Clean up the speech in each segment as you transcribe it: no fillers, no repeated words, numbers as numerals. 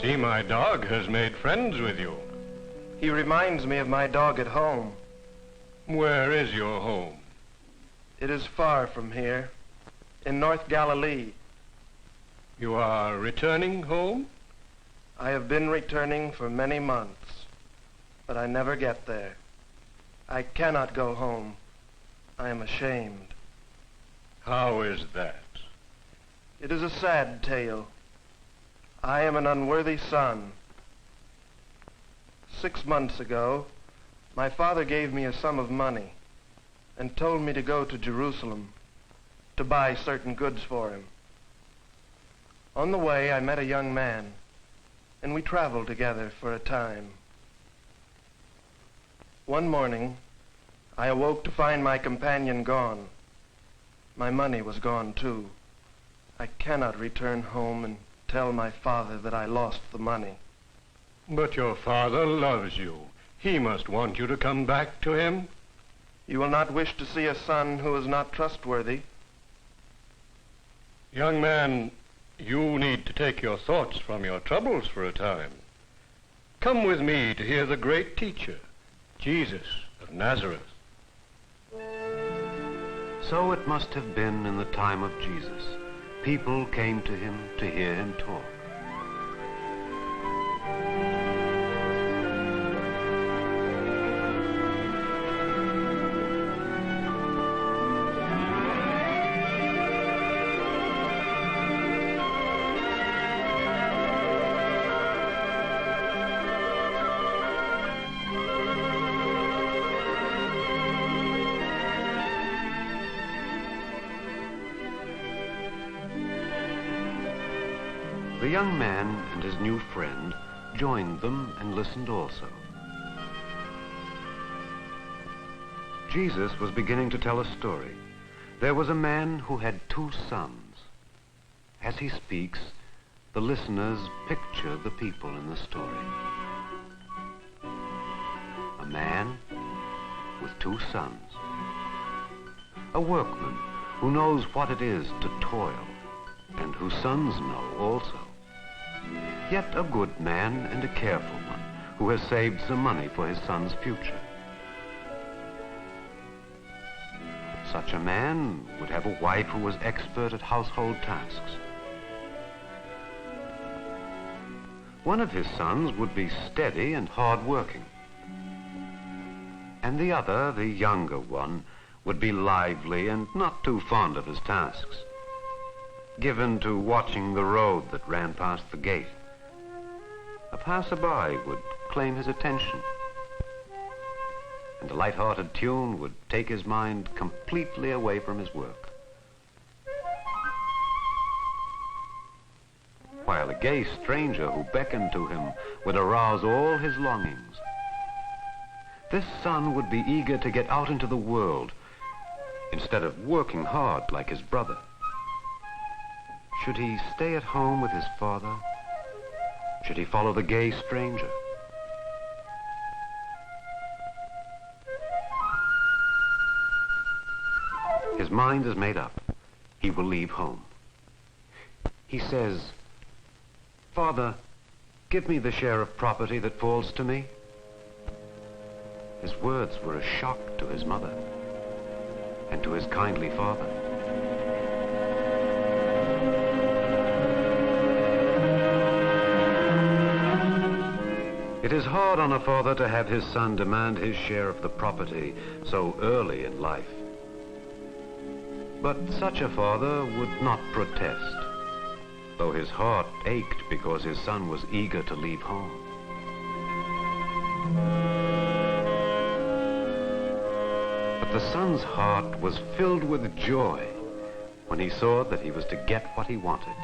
See, my dog has made friends with you. He reminds me of my dog at home. Where is your home? It is far from here, in North Galilee. You are returning home? I have been returning for many months, but I never get there. I cannot go home. I am ashamed. How is that? It is a sad tale. I am an unworthy son. 6 months ago, my father gave me a sum of money and told me to go to Jerusalem to buy certain goods for him. On the way, I met a young man, and we traveled together for a time. One morning, I awoke to find my companion gone. My money was gone, too. I cannot return home and tell my father that I lost the money. But your father loves you. He must want you to come back to him. You will not wish to see a son who is not trustworthy. Young man, you need to take your thoughts from your troubles for a time. Come with me to hear the great teacher, Jesus of Nazareth. So it must have been in the time of Jesus. People came to him to hear him talk. The young man and his new friend joined them and listened also. Jesus was beginning to tell a story. There was a man who had 2 sons. As he speaks, the listeners picture the people in the story. A man with 2 sons. A workman who knows what it is to toil, and whose sons know also. Yet a good man and a careful one who has saved some money for his son's future. Such a man would have a wife who was expert at household tasks. One of his sons would be steady and hard-working. And the other, the younger one, would be lively and not too fond of his tasks, given to watching the road that ran past the gate. A passerby would claim his attention, and a light-hearted tune would take his mind completely away from his work, while a gay stranger who beckoned to him would arouse all his longings. This son would be eager to get out into the world instead of working hard like his brother. Should he stay at home with his father? Should he follow the gay stranger? His mind is made up. He will leave home. He says, "Father, give me the share of property that falls to me." His words were a shock to his mother and to his kindly father. It is hard on a father to have his son demand his share of the property so early in life. But such a father would not protest, though his heart ached because his son was eager to leave home. But the son's heart was filled with joy when he saw that he was to get what he wanted.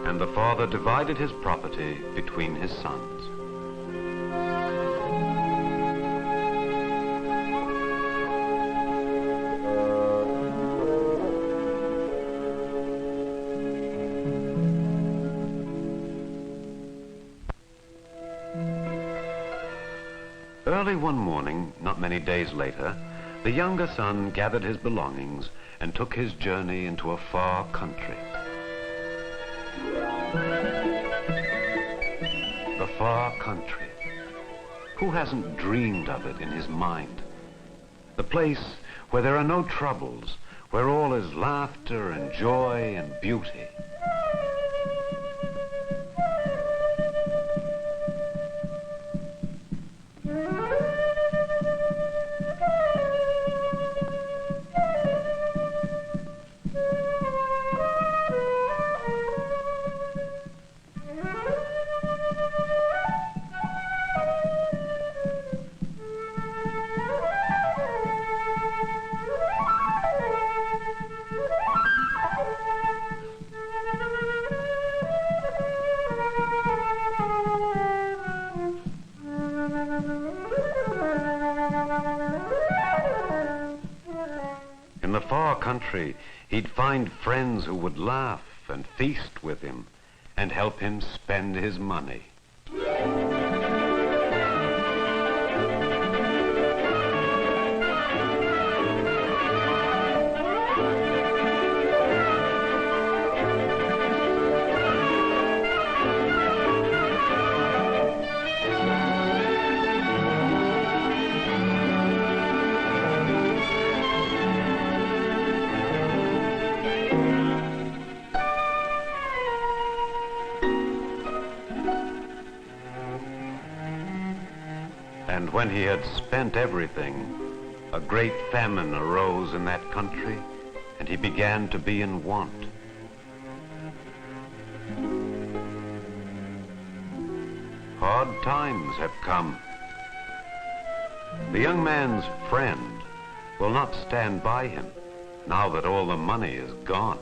And the father divided his property between his sons. Early one morning, not many days later, the younger son gathered his belongings and took his journey into a far country. The far country. Who hasn't dreamed of it in his mind? The place where there are no troubles, where all is laughter and joy and beauty. In the far country, he'd find friends who would laugh and feast with him and help him spend his money. And when he had spent everything, a great famine arose in that country, and he began to be in want. Hard times have come. The young man's friend will not stand by him now that all the money is gone.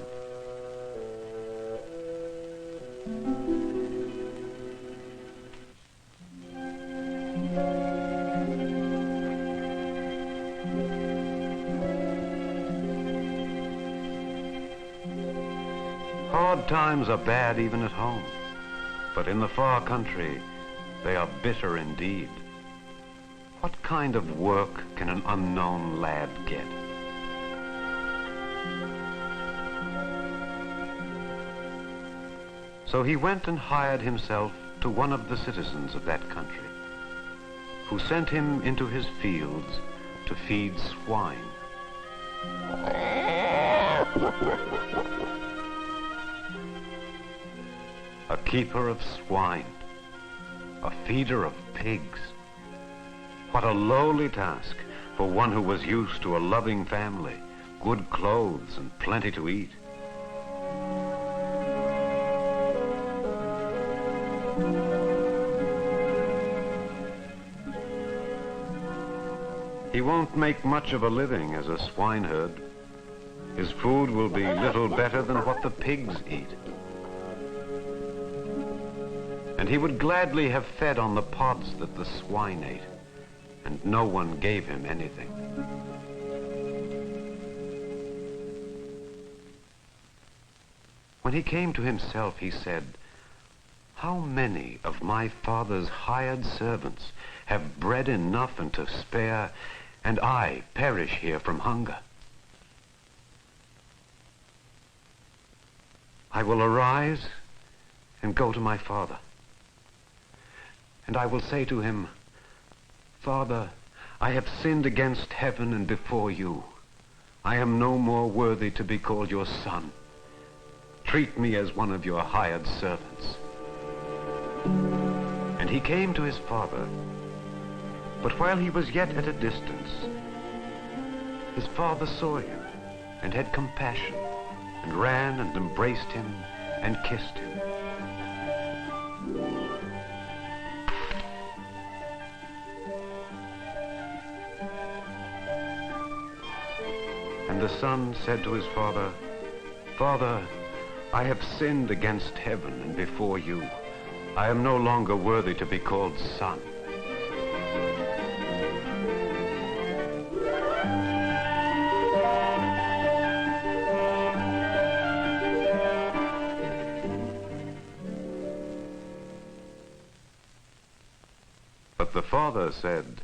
Hard times are bad even at home, but in the far country, they are bitter indeed. What kind of work can an unknown lad get? So he went and hired himself to one of the citizens of that country, who sent him into his fields to feed swine. A keeper of swine, a feeder of pigs. What a lowly task for one who was used to a loving family, good clothes, and plenty to eat. He won't make much of a living as a swineherd. His food will be little better than what the pigs eat. And he would gladly have fed on the pods that the swine ate, and no one gave him anything. When he came to himself, he said, "How many of my father's hired servants have bread enough and to spare, and I perish here from hunger? I will arise and go to my father. And I will say to him, 'Father, I have sinned against heaven and before you. I am no more worthy to be called your son. Treat me as one of your hired servants.' And he came to his father. But while he was yet at a distance, his father saw him and had compassion and ran and embraced him and kissed him. And the son said to his father, 'Father, I have sinned against heaven and before you. I am no longer worthy to be called son.' But the father said,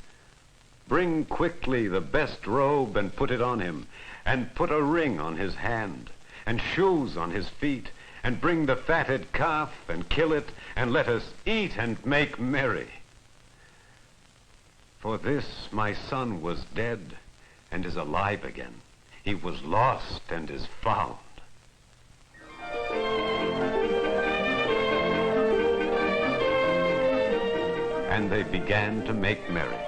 bring quickly the best robe and put it on him, and put a ring on his hand, and shoes on his feet, and bring the fatted calf, and kill it, and let us eat and make merry. For this my son was dead, and is alive again. He was lost, and is found. And they began to make merry.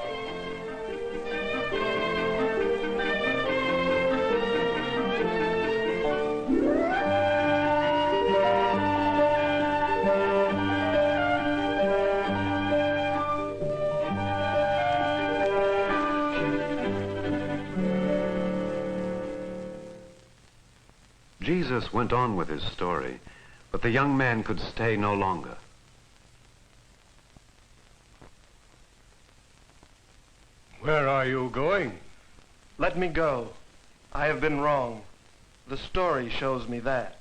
Jesus went on with his story, but the young man could stay no longer. Where are you going? Let me go. I have been wrong. The story shows me that.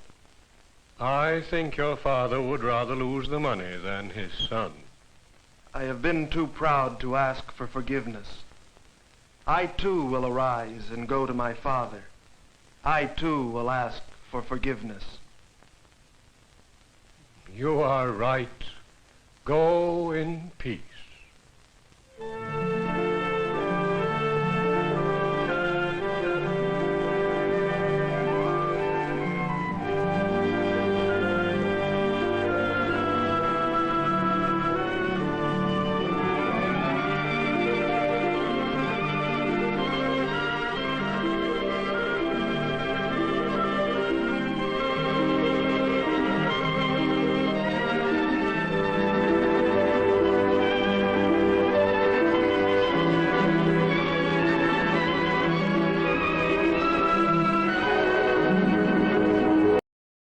I think your father would rather lose the money than his son. I have been too proud to ask for forgiveness. I too will arise and go to my father. I too will ask for forgiveness. You are right. Go in peace.